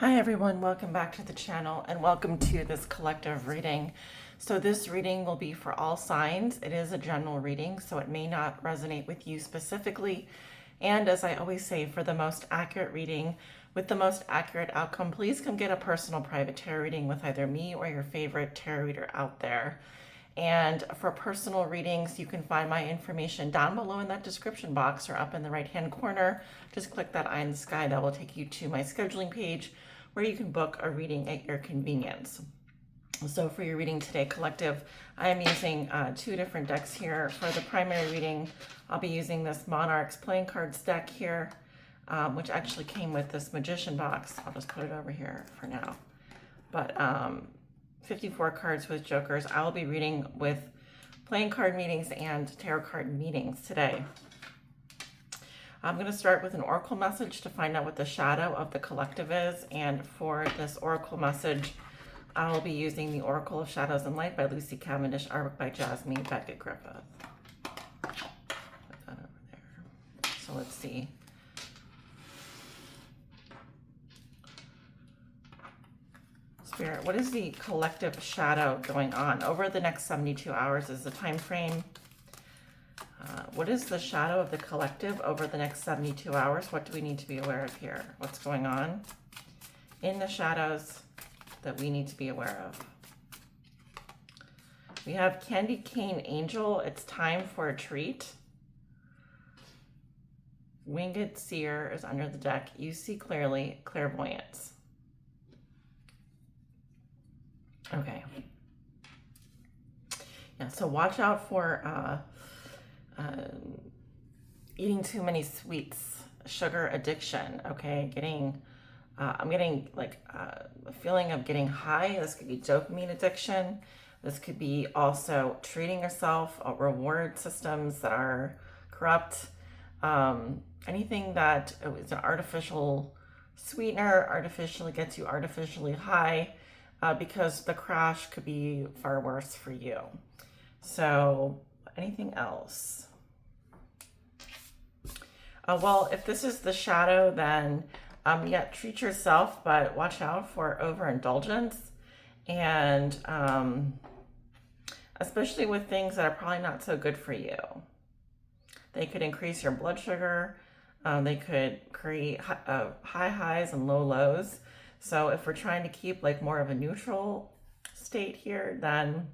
Hi everyone, welcome back to the channel and welcome to this collective reading. So this reading will be for all signs. It is a general reading, so it may not resonate with you specifically. And as I always say, for the most accurate reading with the most accurate outcome, please come get a personal private tarot reading with either me or your favorite tarot reader out there. And for personal readings, you can find my information down below in that description box or up in the right-hand corner. Just click that eye in the sky. That will take you to my scheduling page where you can book a reading at your convenience. So for your reading today, collective, I am using two different decks here. For the primary reading, I'll be using this Monarchs playing cards deck here, which actually came with this magician box. I'll just put it over here for now. But 54 cards with jokers. I will be reading with playing card meetings and tarot card meetings today. I'm going to start with an oracle message to find out what the shadow of the collective is. And for this oracle message, I will be using the Oracle of Shadows and Light by Lucy Cavendish, artwork by Jasmine Beckett Griffith. Put that over there. So let's see. Spirit, what is the collective shadow going on? Over the next 72 hours is the time frame. What is the shadow of the collective over the next 72 hours? What do we need to be aware of here? What's going on in the shadows that we need to be aware of? We have Candy Cane Angel. It's time for a treat. Winged Seer is under the deck. You see clearly. Clairvoyance. Okay. Yeah, so watch out for eating too many sweets, sugar addiction, okay? I'm getting like a feeling of getting high. This could be dopamine addiction. This could be also treating yourself, reward systems that are corrupt. Anything that is an artificial sweetener, artificially gets you artificially high, because the crash could be far worse for you. So anything else? Well, if this is the shadow, then yeah, treat yourself, but watch out for overindulgence, and especially with things that are probably not so good for you. They could increase your blood sugar. They could create high highs and low lows. So if we're trying to keep like more of a neutral state here, then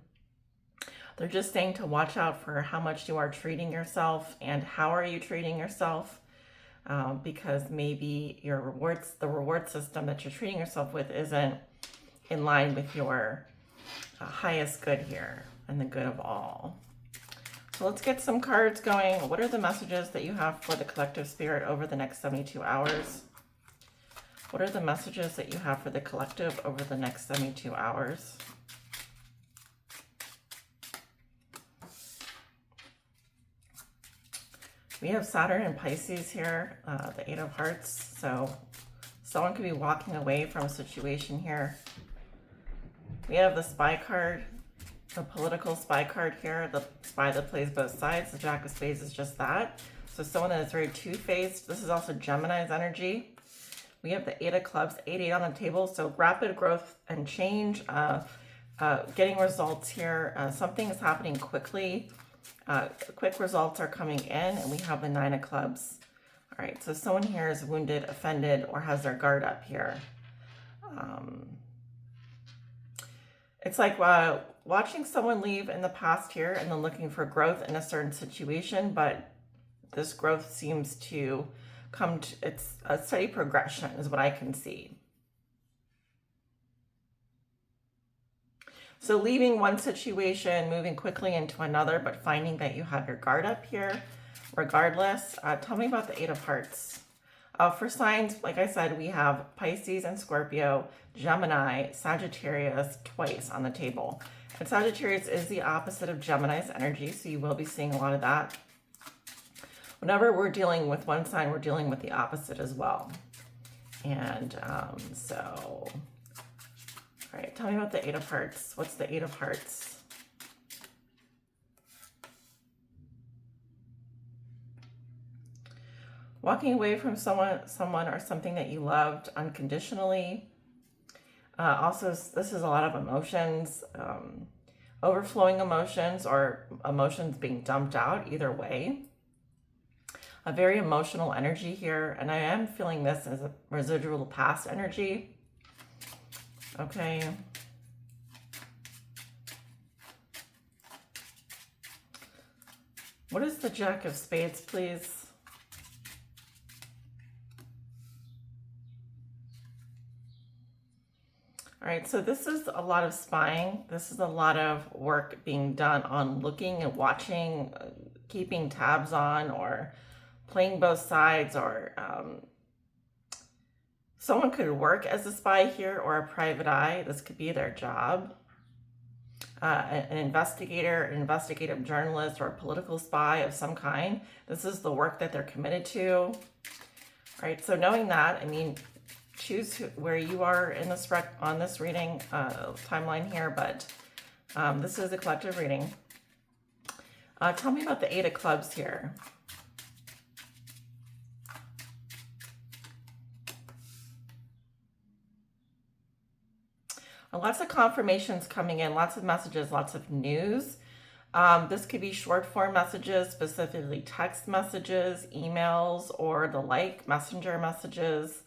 they're just saying to watch out for how much you are treating yourself and how are you treating yourself, because maybe the reward system that you're treating yourself with isn't in line with your highest good here and the good of all. So let's get some cards going. What are the messages that you have for the collective spirit over the next 72 hours? What are the messages that you have for the collective over the next 72 hours? We have Saturn and Pisces here, the Eight of Hearts. So someone could be walking away from a situation here. We have the Spy card, the political spy card here, the spy that plays both sides. The Jack of Spades is just that. So someone that is very two-faced. This is also Gemini's energy. We have the Eight of Clubs, 8-8 on the table. So rapid growth and change, getting results here. Something is happening quickly. Quick results are coming in, and we have the Nine of Clubs. All right, so someone here is wounded, offended, or has their guard up here. It's like watching someone leave in the past here and then looking for growth in a certain situation, but this growth seems to come to, it's a steady progression is what I can see. So leaving one situation, moving quickly into another, but finding that you have your guard up here regardless. Tell me about the Eight of Hearts. For signs, like I said, we have Pisces and Scorpio, Gemini, Sagittarius twice on the table. And Sagittarius is the opposite of Gemini's energy, so you will be seeing a lot of that. Whenever we're dealing with one sign, we're dealing with the opposite as well. And so... All right, tell me about the Eight of Hearts. What's the Eight of Hearts? Walking away from someone or something that you loved unconditionally. Also, this is a lot of emotions, overflowing emotions or emotions being dumped out, either way. A very emotional energy here, and I am feeling this as a residual past energy. Okay. What is the Jack of Spades, please? All right, so this is a lot of spying. This is a lot of work being done on looking and watching, keeping tabs on, or playing both sides, or someone could work as a spy here or a private eye. This could be their job. An investigator, an investigative journalist, or a political spy of some kind. This is the work that they're committed to. All right, so knowing that, I mean, choose where you are in this on this reading timeline here, but this is a collective reading. Tell me about the Eight of Clubs here. Lots of confirmations coming in, lots of messages, lots of news. This could be short form messages, specifically text messages, emails, or the like, messenger messages.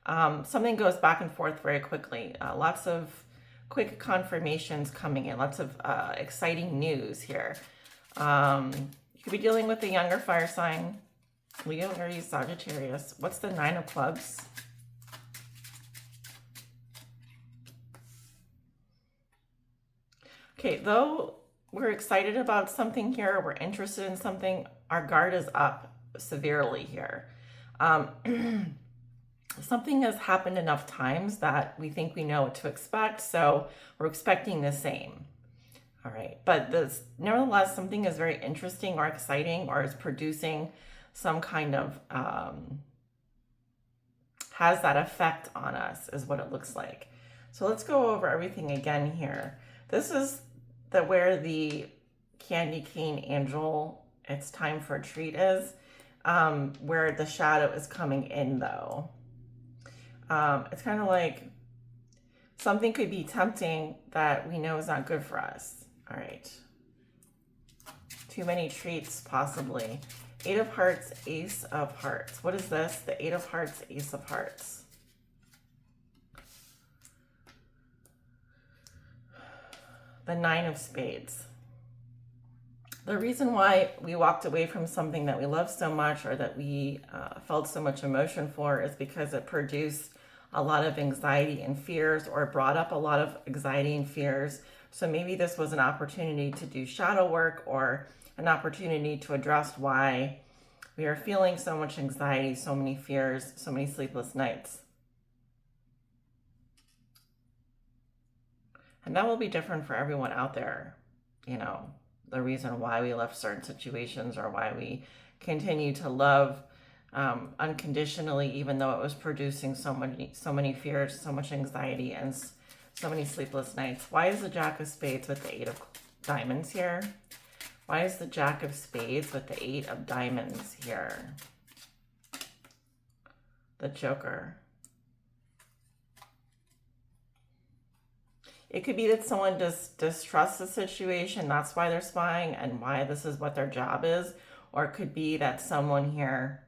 Something goes back and forth very quickly. Lots of quick confirmations coming in, lots of exciting news here. You could be dealing with a younger fire sign, Leo, Aries, Sagittarius. What's the Nine of Clubs? Okay, though we're excited about something here, we're interested in something, our guard is up severely here. Something has happened enough times that we think we know what to expect, so we're expecting the same. All right, but this, nevertheless, something is very interesting or exciting or is producing some kind of, has that effect on us is what it looks like. So let's go over everything again here. This is where the candy cane angel, it's time for a treat is, where the shadow is coming in though. It's kind of like something could be tempting that we know is not good for us. All right. Too many treats, possibly. Eight of Hearts, Ace of Hearts. What is this? The Eight of Hearts, Ace of Hearts. The Nine of Spades. The reason why we walked away from something that we love so much or that we felt so much emotion for is because it produced a lot of anxiety and fears, or brought up a lot of anxiety and fears. So maybe this was an opportunity to do shadow work, or an opportunity to address why we are feeling so much anxiety, so many fears, so many sleepless nights. And that will be different for everyone out there, you know, the reason why we left certain situations or why we continue to love unconditionally, even though it was producing so many fears, so much anxiety, and so many sleepless nights. Why is the Jack of Spades with the Eight of Diamonds here? Why is the Jack of Spades with the Eight of Diamonds here? The Joker. It could be that someone just distrusts the situation, that's why they're spying and why this is what their job is. Or it could be that someone here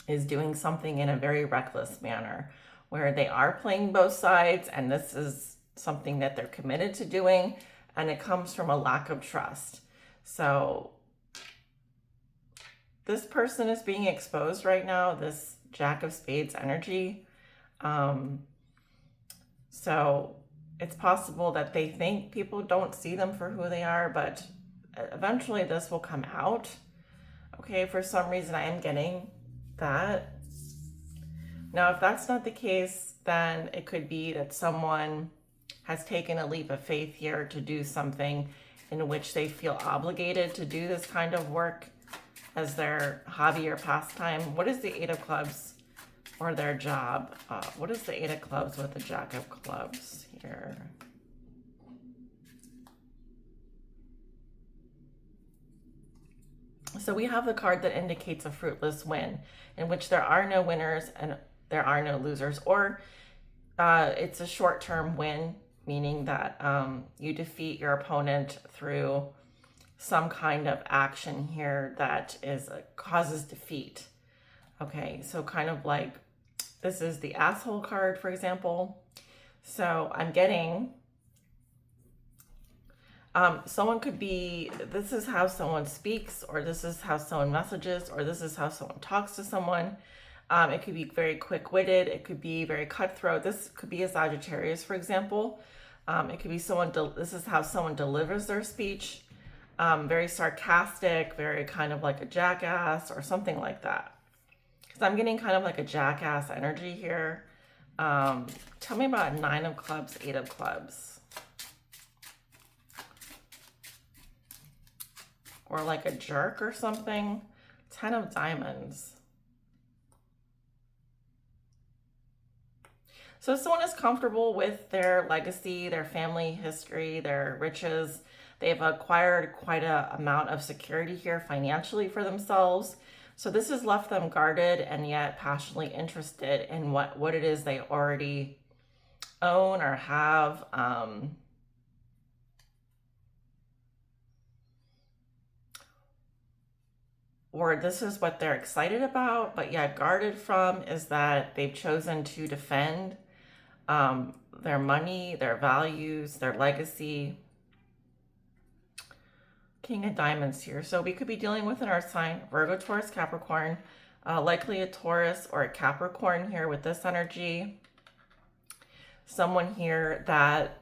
is doing something in a very reckless manner where they are playing both sides, and this is something that they're committed to doing, and it comes from a lack of trust. So this person is being exposed right now, this Jack of Spades energy. So it's possible that they think people don't see them for who they are, but eventually this will come out. Okay, for some reason I am getting that. Now, if that's not the case, then it could be that someone has taken a leap of faith here to do something in which they feel obligated to do this kind of work as their hobby or pastime. What is the Eight of Clubs or their job? What is the Eight of Clubs with the Jack of Clubs here? So we have the card that indicates a fruitless win, in which there are no winners and there are no losers. Or It's a short-term win, meaning that you defeat your opponent through some kind of action here that causes defeat. Okay, so kind of like this is the asshole card, for example. So I'm getting someone could be, this is how someone speaks, or this is how someone messages, or this is how someone talks to someone. It could be very quick-witted. It could be very cutthroat. This could be a Sagittarius, for example. It could be this is how someone delivers their speech. Very sarcastic, very kind of like a jackass or something like that. Because I'm getting kind of like a jackass energy here. Tell me about 9 of clubs, 8 of clubs. Or like a jerk or something. 10 of diamonds. So if someone is comfortable with their legacy, their family history, their riches, they've acquired quite an amount of security here financially for themselves. So this has left them guarded and yet passionately interested in what it is they already own or have. Or this is what they're excited about, but yet guarded from, is that they've chosen to defend their money, their values, their legacy. King of diamonds here. So we could be dealing with an earth sign, Virgo, Taurus, Capricorn, likely a Taurus or a Capricorn here with this energy. Someone here that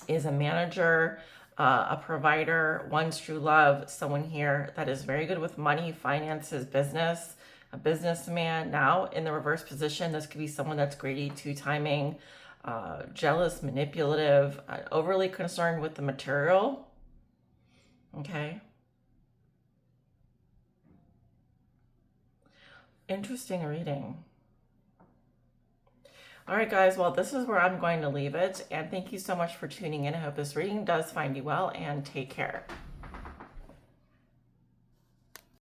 is a manager, a provider, one's true love. Someone here that is very good with money, finances, business, a businessman. Now in the reverse position, this could be someone that's greedy, two-timing, jealous, manipulative, overly concerned with the material. Okay. Interesting reading. All right, guys. Well, this is where I'm going to leave it. And thank you so much for tuning in. I hope this reading does find you well, and take care.